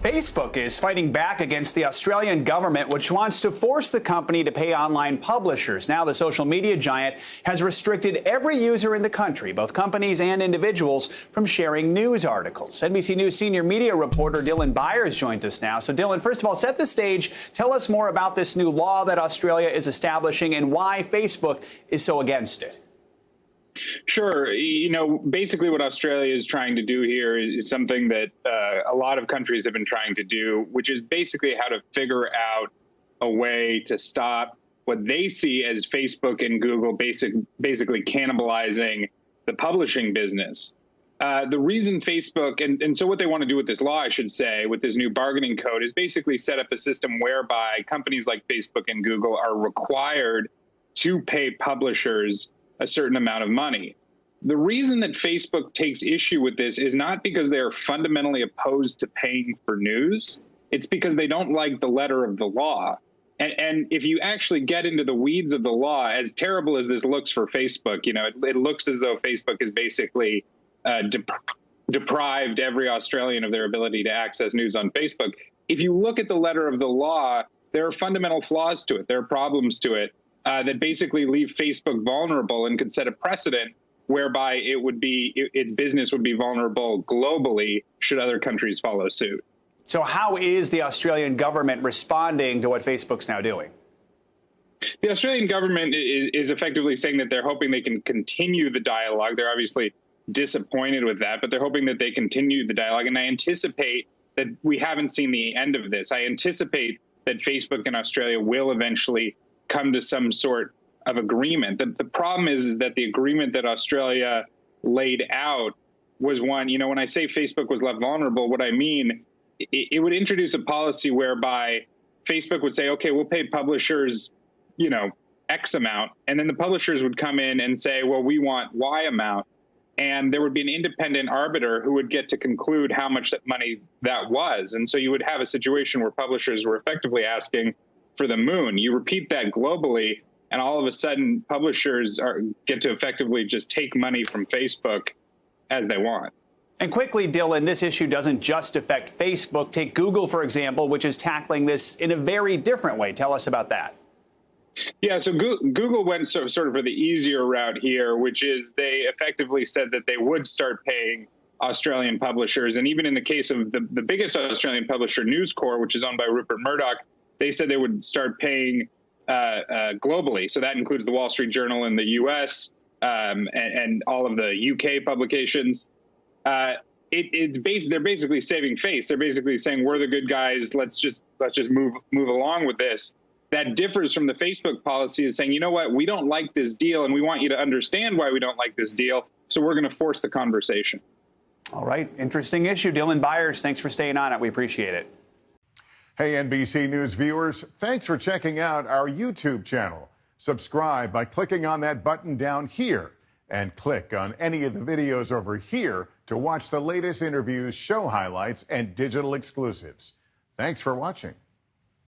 Facebook is fighting back against the Australian government, which wants to force the company to pay online publishers. Now, the social media giant has restricted every user in the country, both companies and individuals, from sharing news articles. NBC News senior media reporter Dylan Byers joins us now. So, Dylan, first of all, set the stage. Tell us more about this new law that Australia is establishing and why Facebook is so against it. Sure. Basically what Australia is trying to do here is something that a lot of countries have been trying to do, which is basically how to figure out a way to stop what they see as Facebook and Google basically cannibalizing the publishing business. The reason Facebook, and so what they want to do with this law, I should say, with this new bargaining code, is basically set up a system whereby companies like Facebook and Google are required to pay publishers a certain amount of money. The reason that Facebook takes issue with this is not because they are fundamentally opposed to paying for news. It's because they don't like the letter of the law. And if you actually get into the weeds of the law, as terrible as this looks for Facebook, it looks as though Facebook is basically deprived every Australian of their ability to access news on Facebook. If you look at the letter of the law, there are fundamental flaws to it. There are problems to it. That basically leave Facebook vulnerable and could set a precedent whereby its business would be vulnerable globally should other countries follow suit. So how is the Australian government responding to what Facebook's now doing? The Australian government is effectively saying that they're hoping they can continue the dialogue. They're obviously disappointed with that, but they're hoping that they continue the dialogue. And I anticipate that we haven't seen the end of this. I anticipate that Facebook and Australia will eventually come to some sort of agreement. The problem is that the agreement that Australia laid out was one, when I say Facebook was left vulnerable, what I mean, it would introduce a policy whereby Facebook would say, okay, we'll pay publishers, X amount. And then the publishers would come in and say, well, we want Y amount. And there would be an independent arbiter who would get to conclude how much money that was. And so you would have a situation where publishers were effectively asking for the moon. You repeat that globally, and all of a sudden publishers get to effectively just take money from Facebook as they want. And quickly, Dylan, this issue doesn't just affect Facebook. Take Google, for example, which is tackling this in a very different way. Tell us about that. Yeah, so Google went sort of for the easier route here, which is they effectively said that they would start paying Australian publishers. And even in the case of the biggest Australian publisher, News Corp, which is owned by Rupert Murdoch, they said they would start paying globally. So that includes the Wall Street Journal in the U.S. And all of the UK publications. They're basically saving face. They're basically saying we're the good guys. Let's just move along with this. That differs from the Facebook policy is saying, you know what, we don't like this deal, and we want you to understand why we don't like this deal. So we're going to force the conversation. All right, interesting issue. Dylan Byers, thanks for staying on it. We appreciate it. Hey, NBC News viewers, thanks for checking out our YouTube channel. Subscribe by clicking on that button down here and click on any of the videos over here to watch the latest interviews, show highlights, and digital exclusives. Thanks for watching.